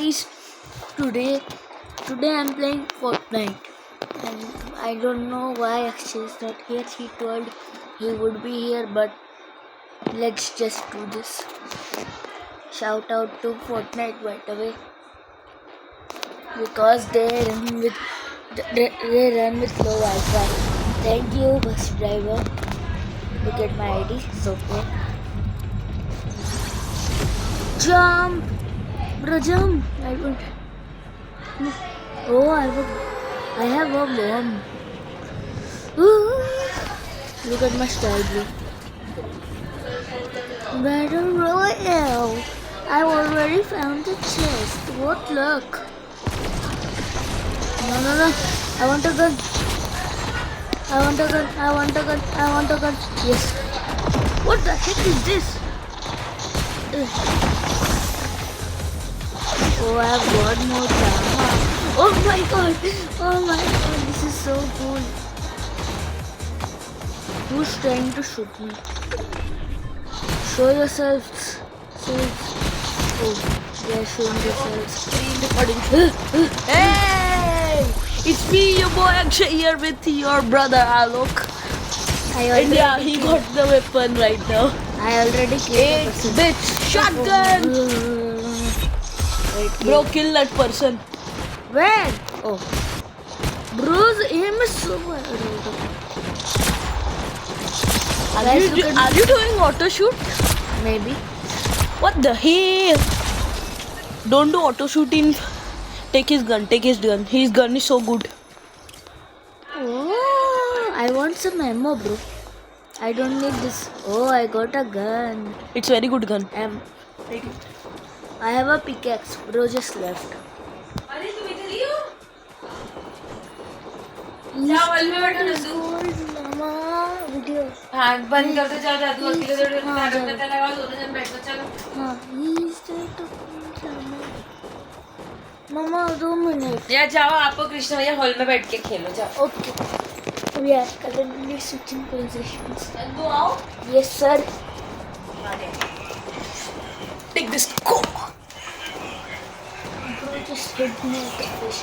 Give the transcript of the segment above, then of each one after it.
guys, today I'm playing Fortnite and I don't know why Akshay is not here. He told he would be here, but let's just do this. Shout out to Fortnite by the way, because they run with low Wi-Fi. Thank you, bus driver. Look at my ID. So cool. Jump, bro, jump! I want. Oh, I have a bomb. Ooh. Look at my style, bro. Battle Royale. I already found the chest. What luck! No. I want a gun. I want a gun. Yes. What the heck is this? Oh, I have got more drama. Oh my god. This is so cool. Who's trying to shoot me? Show yourselves. Oh, they are showing themselves. Hey! It's me, your boy Akshay here with your brother Alok. And yeah, he got the weapon right now. I already killed the person. Bitch! Shotgun! Bro, kill that person. Where? Oh. Bro's aim is so well. Are you doing auto shoot? Maybe. What the hell? Don't do auto shooting. Take his gun. His gun is so good. Oh, I want some ammo, bro. I don't need this. Oh, I got a gun. It's very good gun. Take it. I have a pickaxe. Bro just left. Video बंद कर दो चल जादू अकेले दौड़ नाटक में तेरा आवाज दोनों जन बैठ चलो मामा 2 मिनट या जाओ आपको कृष्ण भैया हॉल में बैठ के खेलो जाओ okay we are currently switching positions Chandu आओ yes sir Take this. Go. bro just hit me at the fish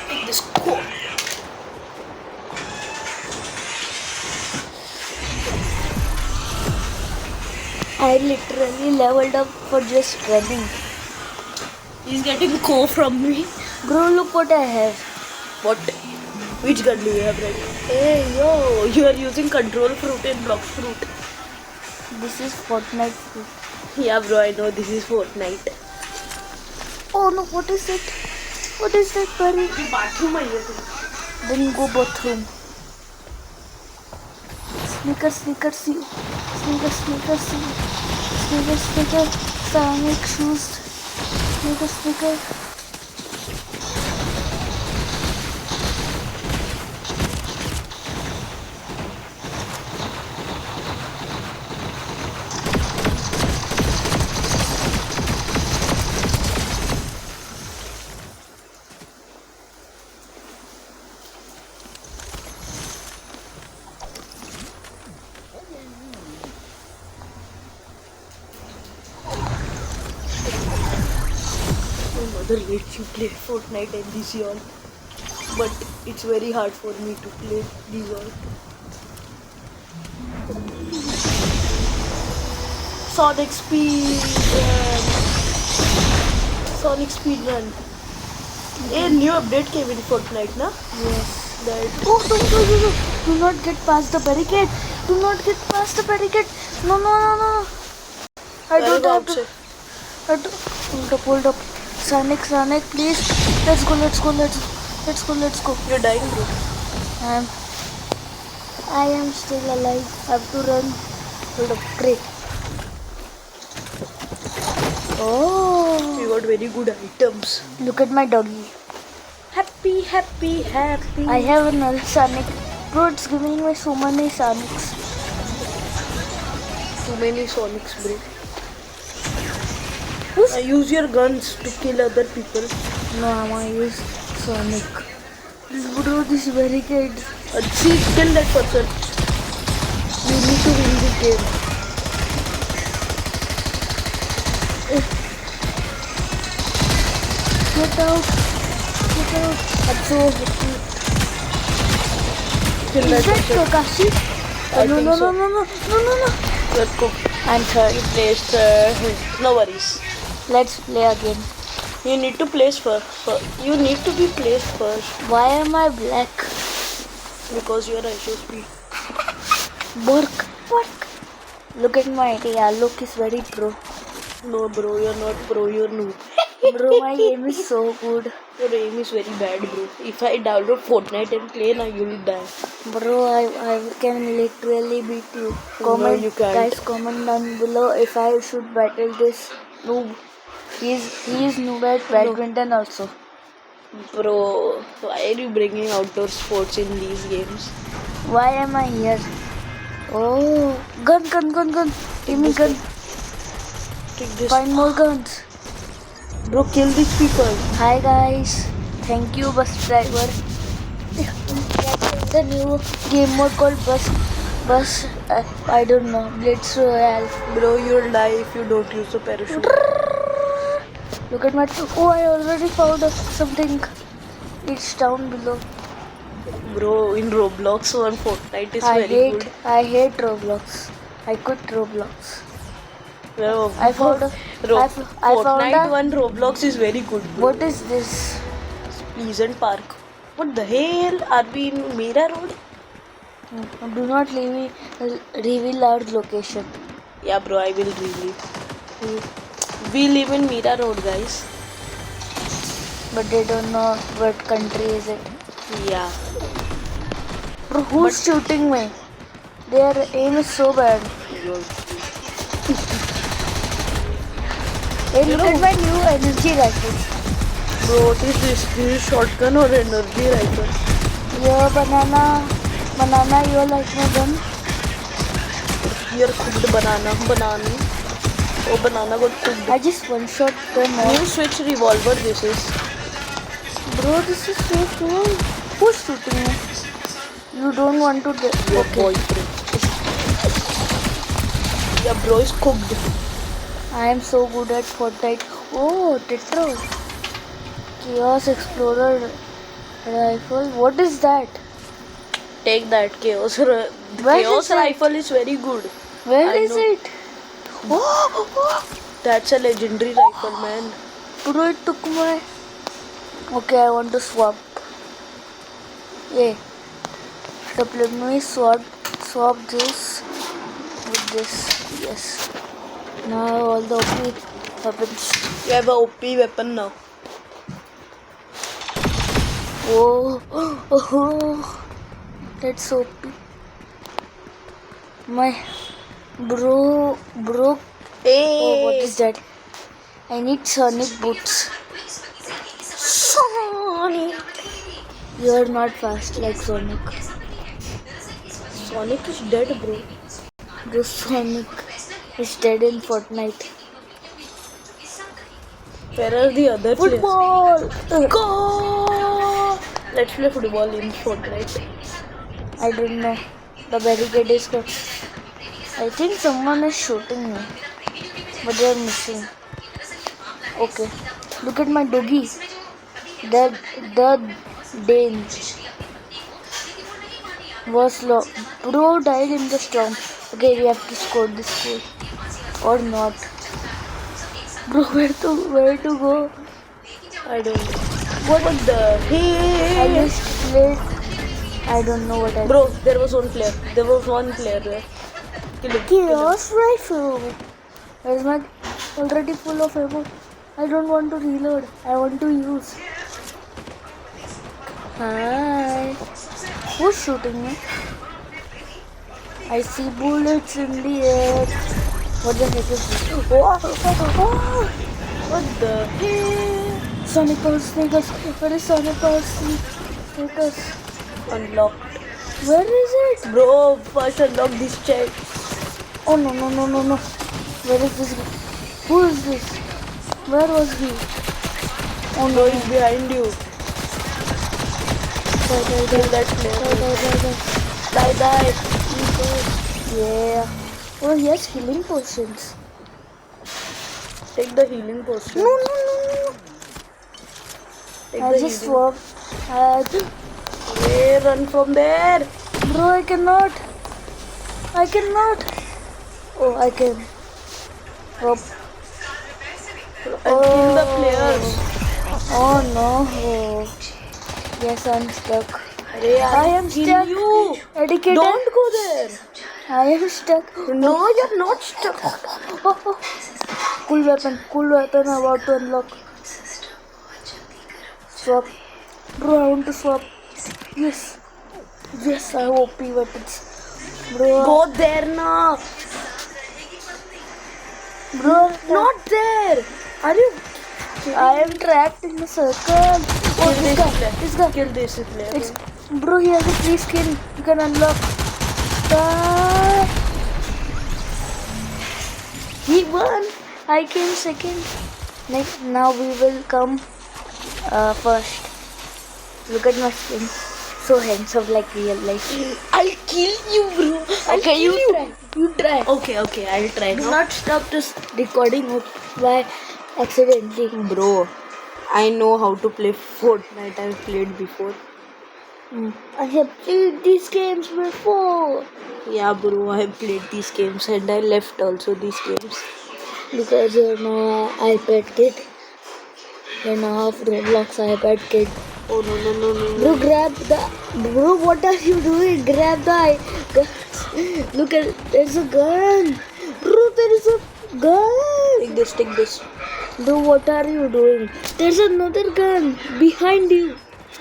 Take this. Go. I literally leveled up for just running. He's getting co from me. Bro, look what I have. What? Which gun do you have right now? Hey yo, you are using control fruit and block fruit. This is Fortnite fruit. Yeah bro, I know this is Fortnite. Oh no, what is it? What is that, buddy? The bathroom I use. Then go bathroom. Sneakers, you. Sneakers, you. Sneakers, Sonic shoes. Sneakers. Mother lets you play Fortnite and this all, but it's very hard for me to play these all. Sonic speed run. A new update came in Fortnite, na? Yes. That. Oh, no. Do not get past the barricade. No. I don't have to. Hold up. Sonic, please. Let's go. You're dying, bro. I am still alive. I have to run. Hold up. Great. Oh. You got very good items. Look at my doggy. Happy. I have another Sonic. Bro, it's giving me so many Sonics. Too many Sonics, bro. Use your guns to kill other people. No, I want to use Sonic. This barricade. See, kill that person. You need to win the game. Get out. Get out. I'm so happy. Kill Is that that person. Kakashi? I No, think no, so. no, no, no, no, no, no. Let's go. I'm third. You placed third. No worries. Let's play again. You need to place first. You need to be placed first Why am I black? because you are SOP. Work. Look at my idea. Look is very pro. No, bro, you're not pro. You're noob. Bro, my aim is so good. Your aim is very bad, bro. If I download Fortnite and play now, you'll die. Bro, I can literally beat you. No, Comment, you can't. guys, comment down below if I should battle this noob. He is noob at badminton also. Bro, why are you bringing outdoor sports in these games? Why am I here? Oh, gun. Give me gun. Take this. Find more guns. Bro, kill these people. Hi guys. Thank you, bus driver. The new game mode called Bus. I don't know. Blitz Royale. Bro, you'll die if you don't use the parachute. Look at my. Oh, I already found something. It's down below. Bro, in Roblox or Fortnite is very good. I hate Roblox. I quit Roblox. Bro, I found a. I found Fortnite a. one Roblox is very good. Bro. What is this? Pleasant Park. What the hell? Are we in Mira Road? Do not reveal our location. Yeah, bro, I will reveal. We live in Mira Road, guys. But they don't know what country is it. Yeah. Bro, who's shooting me? Their aim is so bad. Hey, look at my new energy rifle. Bro, what is this? This is shotgun or energy rifle? Yeah, banana, you like my gun? Here cooked banana. Oh, banana got cooked. I just one shot them all. New switch revolver this is. Bro, this is so cool. Who's shooting me? You don't want to. Your boyfriend. Yeah, bro is cooked. I am so good at Fortnite. Oh, Tetro. Chaos Explorer rifle. What is that? Take that chaos. Where Chaos is it? rifle is very good. Where I is know. it? Oh, That's a legendary rifle, man. bro, it took my. Okay, I want to swap. Yeah. So let me swap this with this. Yes. Now all the OP weapons. You have a OP weapon now. Oh, that's OP. My bro. Hey. Oh, what is that? I need Sonic boots. Sonic. You are not fast like Sonic. Sonic is dead, bro. Bro, Sonic is dead in Fortnite. Where are the other players? Football! Go! Let's play football in Fortnite. I don't know. The barricade is cut. I think someone is shooting me. But they are missing. Okay. Look at my doggy. The Dane was low. Bro died in the storm. Okay, we have to score this goal. Or not. Bro, where to go? I don't know. What the hell? I just played. I don't know what I Bro, there was one player. There was one player there. Kill him. Chaos rifle. Where's my already full of ammo? I don't want to reload. I want to use. Hi. Who's shooting me? I see bullets in the air. What the heck is this? Oh. What the hell? Sonic Power Sneakers. Where is Sonic Power Sneakers? Unlocked. Where is it? Bro, first unlock this chest. Oh no. Where is this guy? Who is this? Where was he? Oh Bro no. is behind you. Kill that player. Die. Yeah. Oh, he has healing potions. Take the healing potion. No. Take I the just healing. swapped. Hey, run from there. Bro, I cannot. I cannot. Oh, I can. Oh, And kill the players. oh no. Oh. Yes, I'm stuck. Hey, I am kill stuck. you. Educated. Don't go there. I am stuck. No, you're not stuck. Oh, oh. Cool weapon about to unlock. Swap. Bro, I want to swap. Yes. Yes, I have OP weapons. Bro, Go there now. bro, Not there. Are you? I am trapped in a circle. Oh, this guy. Kill this player. It's, bro, he has a free skin. You can unlock. Ah, he won. I came second. Next, now we will come first. Look at my skin. So handsome like real life. I'll kill you, bro. Okay, you try. You try. Okay, I'll try Do now. not stop this recording by accidentally. Bro, I know how to play Fortnite. I've played before. I have played these games before. Yeah, bro, I have played these games and I left also these games. Because you're now iPad kid. You're now half Roblox iPad kid. Oh no. Bro, grab the. Bro, what are you doing? Grab the. Look at. There's a gun. Bro, there is a gun. Take this. Bro, what are you doing? There's another gun behind you.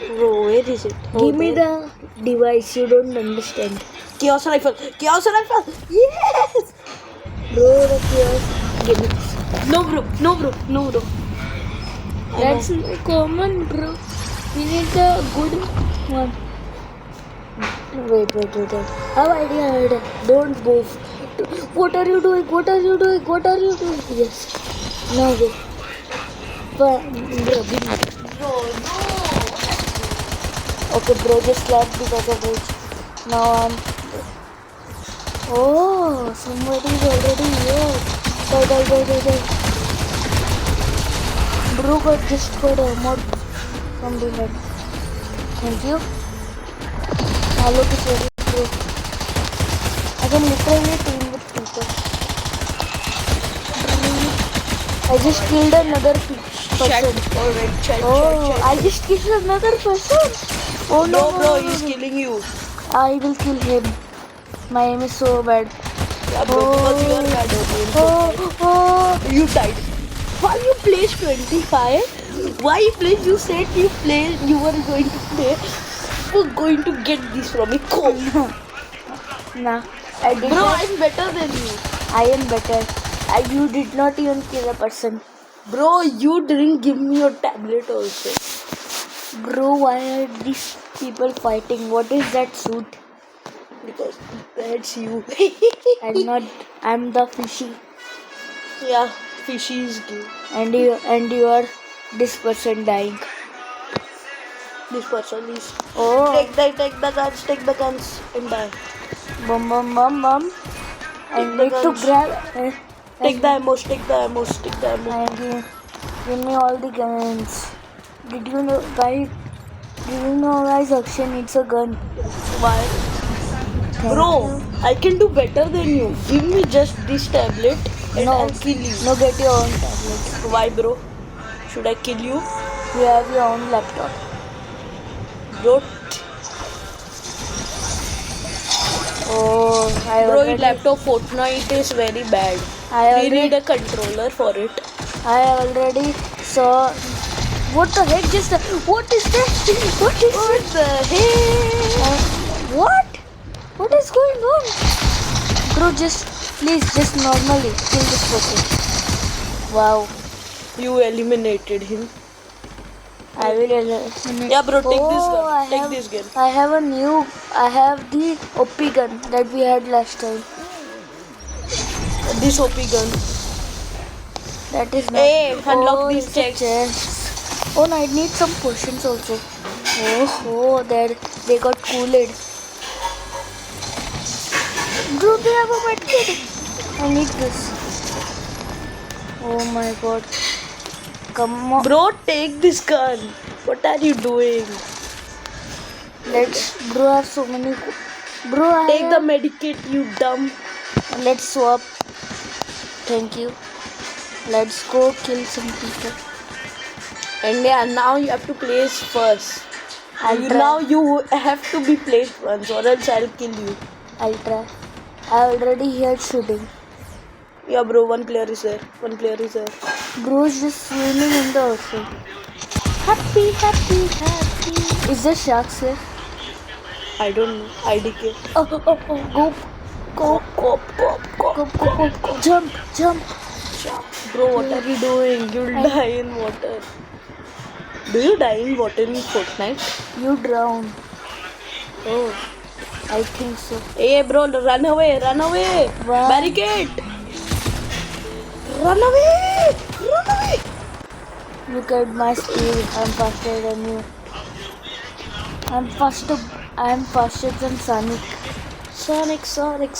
Bro, where is it? Give me the device. You don't understand. Chaos rifle. Yes. Bro, the chaos gimmicks. No, bro. That's common, bro. We need the good one. Wait. Have idea. Don't move. What are you doing? Yes. Now go. Bro, give me. Bro, no. Okay, bro, just left because of which. Now I'm. Oh, somebody's already here. Die. Bro, got just got a mod from the head. Thank you. Hello to Siri, bro. I can literally team with people. I just killed another person. Oh, I just killed another person. Oh no, Bro, he's killing you. I will kill him. My aim is so bad. Yeah, bro, because you are bad only. Oh. You died. Why you placed 25? Why you placed? You said you were going to play. You were going to get this from me. Come. Nah, I did Bro, not. I'm better than you. I am better. You did not even kill a person. Bro, you didn't give me your tablet also. Bro, why are these people fighting? What is that suit? Because that's you. I'm the fishy. Yeah, fishy is good. And you are this person dying. This person is. Oh, Take the guns and die. bum. I Take the need to guns. grab. Take the ammo. And give me all the guns. Did you know, guys? Akshay needs a gun. Why? Thank Bro, you. I can do better than you. Give me just this tablet and No. I'll kill you. No, get your own tablet. Why, bro? Should I kill you? You have your own laptop. Bro, Oh, your laptop Fortnite is very bad. We need a controller for it. I already saw. What the heck? What is that? What the heck? What? What is going on? Bro, please, normally kill this person. Wow. You eliminated him. I will eliminate. Yeah, bro, take this gun. I Take have- this gun. I have the OP gun that we had last time. This OP gun. That is not. Hey, unlock these it's a checks. chest. Oh, no, I need some potions also. Oh, they got Kool-Aid. Bro, they have a medkit. I need this. Oh my god. Come on. Bro, take this gun. What are you doing? Bro, I have so many. Bro, I Take the have. medikit, you dumb. Let's swap. Thank you. Let's go kill some people. And yeah, now you have to place first. I'll try. Now you have to be placed once, or else I'll kill you. I'll try. I already heard shooting. Yeah, bro. One player is there. One player is there. Bro's just swimming in the ocean. Happy, happy, happy. Is there sharks here? I don't know. IDK. Oh, go, go, go. Jump. Bro, what are you doing? You'll die in water. Do you die in water in Fortnite? You drown. Oh. I think so. Hey, bro, run away. Why? Barricade. Run away. Look at my speed. I'm faster than you. I'm faster than Sonic. Sonic.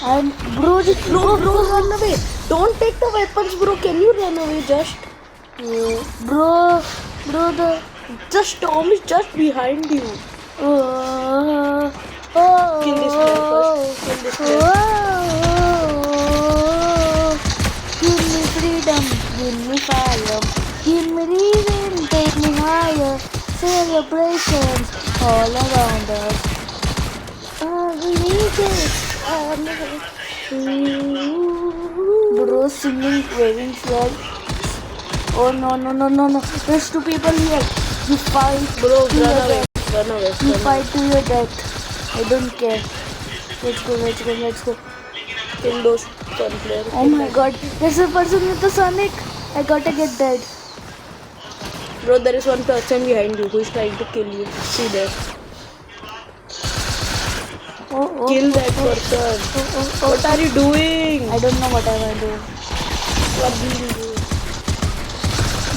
I'm bro. Bro, run away. Don't take the weapons, bro. Can you run away just? Yeah. Bro. Just Tom is just behind you. Oh. Kill this player first. Kill this player. Give me freedom, give me fire, give me reason, take me higher. Celebrations all around us. Bro singing, waving flag. Oh no. There's two people here. You fight, Bro, to your run away. death. You fight to your death. I don't care. Let's go. Kill those one player. Oh my god, there's a person with the Sonic. I gotta get dead. Bro, there is one person behind you who is trying to kill you. See there. Kill that person. What are you doing? I don't know what I want to do. What are you doing?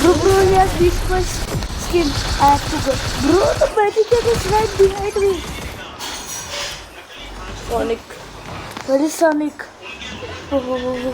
Bro, he has this first skin. I have to go. Bro, the barricade is right behind me. Sonic. Where is Sonic? Oh.